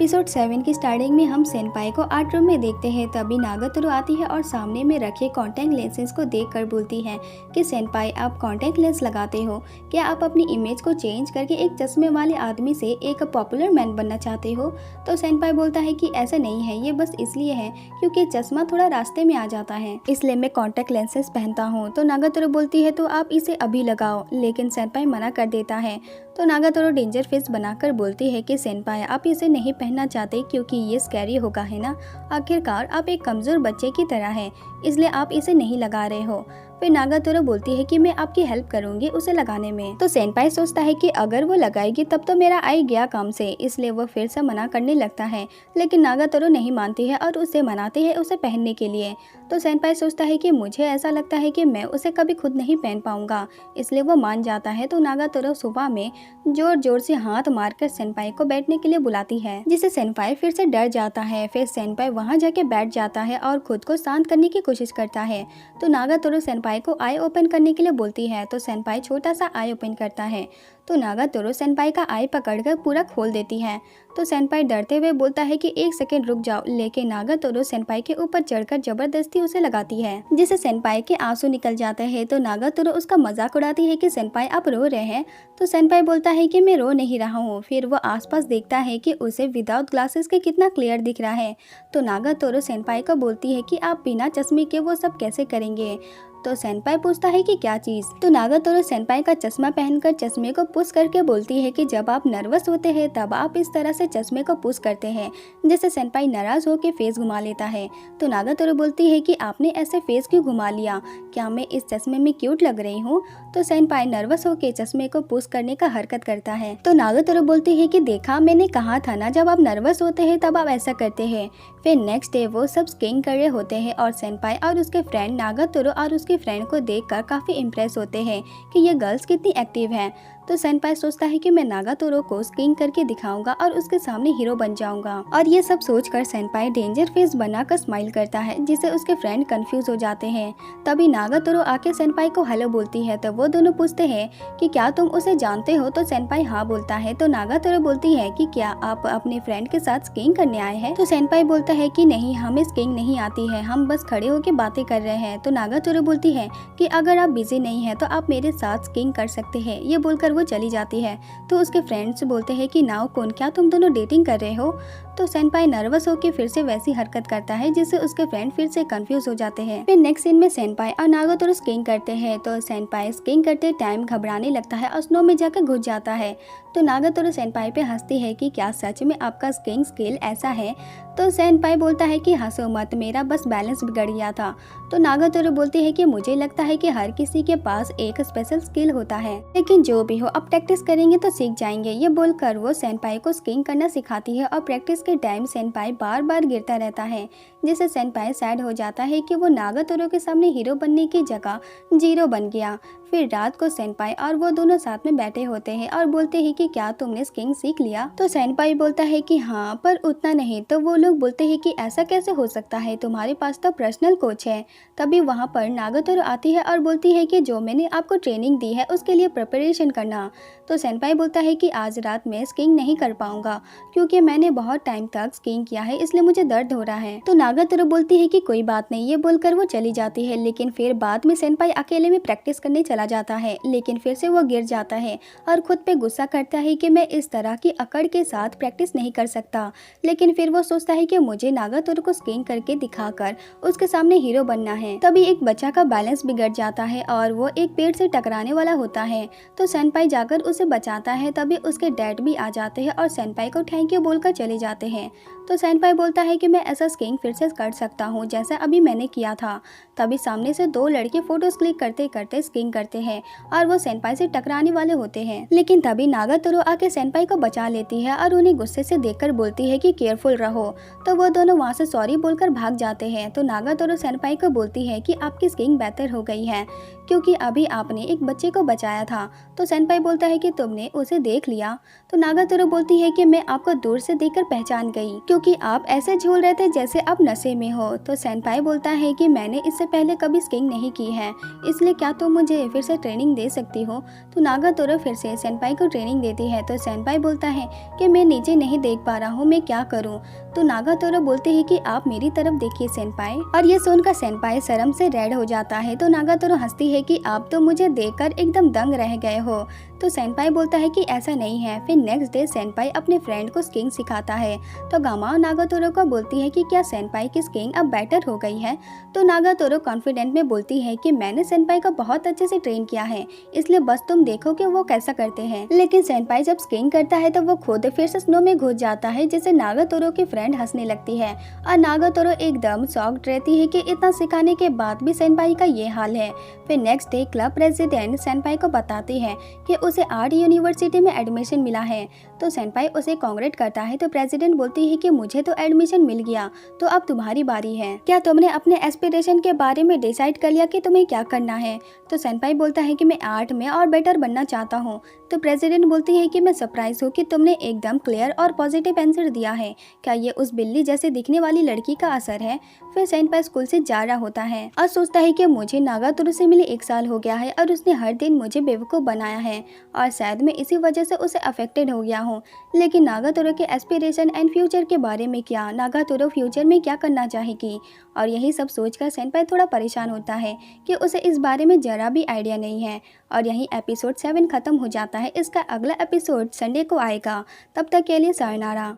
Episode 7 की starting में हम सेनपाई को आर्ट रूम में देखते हैं। तभी नागातोरो आती है और सामने में रखे कॉन्टैक्ट लेंसेज को देखकर बोलती है कि सेनपाई आप कॉन्टैक्ट लेंस लगाते हो, क्या आप अपनी इमेज को चेंज करके एक चश्मे वाले आदमी से एक पॉपुलर मैन बनना चाहते हो। तो सेनपाई बोलता है कि ऐसा नहीं है, ये बस इसलिए है क्योंकि चश्मा थोड़ा रास्ते में आ जाता है, इसलिए मैं कॉन्टैक्ट लेंसेज पहनता हूँ। तो नागातोरो बोलती है तो आप इसे अभी लगाओ, लेकिन सेनपाई मना कर देता है। तो नागातोरो डेंजर फेस बनाकर बोलती है कि सेनपाई आप इसे नहीं पहनना चाहते क्योंकि ये स्कैरी होगा, है ना। आखिरकार आप एक कमजोर बच्चे की तरह हैं, इसलिए आप इसे नहीं लगा रहे हो। फिर नागातोरो बोलती है कि मैं आपकी हेल्प करूंगी उसे लगाने में। तो सेनपाई सोचता है कि अगर वो लगाएगी तब तो मेरा आई गया काम से, इसलिए वो फिर से मना करने लगता है। लेकिन नागातोरो नहीं मानती है और उसे मनाती है उसे पहनने के लिए। तो सेनपाई सोचता है कि मुझे ऐसा लगता है कि मैं उसे कभी खुद नहीं पहन पाऊंगा, इसलिए वो मान जाता है। तो नागातोरो सुबह में जोर जोर से हाथ मारकर सेनपाई को बैठने के लिए बुलाती है, जिससे सेनपाई फिर से डर जाता है। फिर सेनपाई वहां जाके बैठ जाता है और खुद को शांत करने की कोशिश करता है। तो नागातोरो सेनपाई को आई ओपन करने के लिए बोलती है। तो सेनपाई छोटा सा आई ओपन करता है। तो नागातोरो सेनपाई का आई पकड़कर पूरा खोल देती है। तो सेनपाई डरते हुए बोलता है कि एक सेकंड रुक जाओ, लेकिन नागातोरो सेनपाई के ऊपर चढ़कर जबरदस्ती उसे लगाती है, जिससे सेनपाई के आंसू निकल जाते हैं। तो नागातोरो उसका मजाक उड़ाती है कि सेनपाई आप रो रहे हैं। तो सेनपाई बोलता है कि मैं रो नहीं रहा हूँ। फिर वो आसपास देखता है कि उसे विदाउट ग्लासेस के कितना क्लियर दिख रहा है। तो नागातोरो सेनपाई को बोलती है कि आप बिना चश्मे के वो सब कैसे करेंगे। तो सेनपाई पूछता है कि क्या चीज। तो नागातोरो सेनपाई का चश्मा पहनकर चश्मे को पुश करके बोलती है कि जब आप नर्वस होते हैं तब आप इस तरह से चश्मे को पुश करते हैं, जिससे सेनपाई नाराज होकर फेस घुमा लेता है। तो नागातोरो बोलती है कि आपने ऐसे फेस क्यों घुमा लिया, क्या मैं इस चश्मे में क्यूट लग रही हूँ। तो सेनपाई नर्वस होकर चश्मे को पुश करने का हरकत करता है। तो नागातोरो बोलती है कि देखा, मैंने कहा था ना, जब आप नर्वस होते हैं तब आप ऐसा करते हैं। फिर नेक्स्ट डे वो सब स्कीइंग कर रहे होते हैं और सेनपाई और उसके फ्रेंड नागातोरो और उसके फ्रेंड को देखकर काफी इम्प्रेस होते हैं कि ये गर्ल्स कितनी एक्टिव हैं। तो सेनपाई सोचता है कि मैं नागातोरो को स्कीइंग करके दिखाऊंगा और उसके सामने हीरो बन जाऊंगा। और ये सब सोचकर सेनपाई डेंजर फेस बनाकर स्माइल करता है, जिससे उसके फ्रेंड कंफ्यूज हो जाते हैं। तभी नागातोरो आके सेनपाई को हेलो बोलती है। तो वो दोनों पूछते हैं कि क्या तुम उसे जानते हो। तो सेनपाई हाँ बोलता है। तो नागातोरो बोलती है कि क्या आप अपने फ्रेंड के साथ स्कीइंग करने आए हैं। तो सेनपाई बोलता है कि नहीं, हमें स्कीइंग नहीं आती है, हम बस खड़े होकर बातें कर रहे हैं। तो नागातोरो बोलती है कि अगर आप बिजी नहीं है तो आप मेरे साथ स्कीइंग कर सकते हैं। ये बोलकर वो चली जाती है। तो उसके फ्रेंड्स बोलते हैं कि नाओ कौन, क्या तुम दोनों डेटिंग कर रहे हो। तो सेनपाई नर्वस होकर फिर से वैसी हरकत करता है, जिससे उसके फ्रेंड फिर से कंफ्यूज हो जाते हैं। फिर नेक्स्ट सीन में सेनपाई और नागातोरो स्कीइंग करते हैं। तो सेनपाई स्कीइंग करते टाइम घबराने लगता है और स्नो में जाकर घुस जाता है। तो नागातोरो सेनपाई पे हंसती है कि क्या सच में आपका स्कीइंग स्किल ऐसा है। तो सेनपाई बोलता है कि हंसो मत, मेरा बस बैलेंस बिगड़ गया था। तो नागातोरो बोलती है कि मुझे लगता है कि हर किसी के पास एक स्पेशल स्किल होता है, लेकिन जो भी हो अब प्रैक्टिस करेंगे तो सीख जाएंगे। ये बोलकर वो सेनपाई को स्कीइंग करना सिखाती है और प्रैक्टिस के टाइम सेनपाई बार बार गिरता रहता है, जिससे सेनपाई सैड हो जाता है कि वो नागातोरो के सामने हीरो बनने की जगह जीरो बन गया। फिर रात को सेनपाई और वो दोनों साथ में बैठे होते हैं और बोलते हैं कि क्या तुमने स्कीइंग सीख लिया। तो सेनपाई बोलता है कि हाँ, पर उतना नहीं। तो वो लोग बोलते हैं कि ऐसा कैसे हो सकता है, तुम्हारे पास तो पर्सनल कोच है। तभी वहाँ पर नागातोरो आती है और बोलती है कि जो मैंने आपको ट्रेनिंग दी है उसके लिए प्रिपरेशन करना। तो सेनपाई बोलता है कि आज रात में स्कीइंग नहीं कर पाऊंगा क्योंकि मैंने बहुत टाइम तक स्कीइंग किया है, इसलिए मुझे दर्द हो रहा है। तो नागातोरो बोलती है कि कोई बात नहीं, ये बोलकर वो चली जाती है। लेकिन फिर बाद में सेनपाई अकेले में प्रैक्टिस करने चला जाता है, लेकिन फिर से वो गिर जाता है और खुद पे गुस्सा करता है कि मैं इस तरह की अकड़ के साथ प्रैक्टिस नहीं कर सकता। लेकिन फिर वो सोचता है कि मुझे नागातोरो को स्कीइंग करके दिखाकर उसके सामने हीरो बनना है। तभी एक बच्चा का बैलेंस बिगड़ जाता है और वो एक पेड़ से टकराने वाला होता है। तो सेनपाई जाकर उसे बचाता है। तभी उसके डैड भी आ जाते हैं और सेनपाई को थैंक यू बोलकर चले जाते हैं। तो सेनपाई बोलता है कि मैं ऐसा स्कीइंग फिर से कर सकता हूँ जैसा अभी मैंने किया था। तभी सामने से दो लड़के फोटोज क्लिक करते करते स्कीइंग करते हैं और वो सेनपाई से टकराने वाले होते हैं। लेकिन तभी नागातोरो आके सेनपाई को बचा लेती है और उन्हें गुस्से से देखकर बोलती है कि केयरफुल रहो। तो वो दोनों वहाँ से सॉरी बोलकर भाग जाते हैं। तो नागातोरो सेनपाई को बोलती है कि आपकी स्कीइंग बेहतर हो गई है क्योंकि अभी आपने एक बच्चे को बचाया था। तो सेनपाई बोलता है कि तुमने उसे देख लिया। तो नागातोरो बोलती है कि मैं आपको दूर से देखकर पहचान गई, क्योंकि आप ऐसे झूल रहे थे जैसे आप नशे में हो। तो सेनपाई बोलता है कि मैंने इससे पहले कभी स्कीइंग नहीं की है, इसलिए क्या तुम मुझे फिर से ट्रेनिंग दे सकती हो। तो नागातोरो फिर से सेनपाई को ट्रेनिंग देती है। तो सेनपाई बोलता है कि मैं नीचे नहीं देख पा रहा हूँ, मैं क्या करूँ। तो नागातोरो बोलते हैं कि आप मेरी तरफ देखिए सेनपाई। और ये सुनकर सेनपाई शर्म से रेड हो जाता है। तो नागातोरो हंसती है कि आप तो मुझे देखकर एकदम दंग रह गए हो। तो सेनपाई बोलता है कि ऐसा नहीं है। फिर नेक्स्ट डे सेनपाई अपने फ्रेंड को स्कीइंग सिखाता है। तो गामा नागातोरो को बोलती है कि क्या सेनपाई की स्कीइंग अब बेटर हो गई है। तो नागातोरो कॉन्फिडेंट में बोलती है कि मैंने सेनपाई को बहुत अच्छे से ट्रेन किया है, इसलिए बस तुम देखो कि वो कैसा करते हैं। लेकिन सेनपाई जब स्कीइंग करता है तो वो खुद फिर से स्नो में घुस जाता है, जिससे नागातोरो की फ्रेंड हंसने लगती है। और नागातोरो एकदम शॉक्ड रहती है कि इतना सिखाने के बाद भी सेनपाई का ये हाल है। फिर नेक्स्ट डे क्लब प्रेसिडेंट सेनपाई को बताती है कि उसे आर्ट यूनिवर्सिटी में एडमिशन मिला है। तो सेनपाई उसे कांग्रेट करता है। तो प्रेसिडेंट बोलती है कि मुझे तो एडमिशन मिल गया, तो अब तुम्हारी बारी है। क्या तुमने अपने एस्पिरेशन के बारे में डिसाइड कर लिया कि तुम्हें क्या करना है। तो सेनपाई बोलता है कि मैं आर्ट में और बेटर बनना चाहता हूँ। तो प्रेसिडेंट बोलती है कि मैं सरप्राइज हूँ कि तुमने एकदम क्लियर और पॉजिटिव आंसर दिया है। क्या ये उस बिल्ली जैसे दिखने वाली लड़की का असर है। फिर सेनपाई स्कूल से जा रहा होता है और सोचता है कि मुझे नागातोरो से मिले 1 साल हो गया है और उसने हर दिन मुझे बेवकूफ़ बनाया है और शायद मैं इसी वजह से उसे अफेक्टेड हो गया हूँ। लेकिन नागातोरो के एस्पिरेशन एंड फ्यूचर के बारे में क्या, नागातोरो फ्यूचर में क्या करना चाहेगी। और यही सब सोचकर सेनपाई थोड़ा परेशान होता है कि उसे इस बारे में जरा भी आइडिया नहीं है। और यही एपिसोड 7 खत्म हो जाता है। इसका अगला एपिसोड संडे को आएगा। तब तक के लिए सायनारा।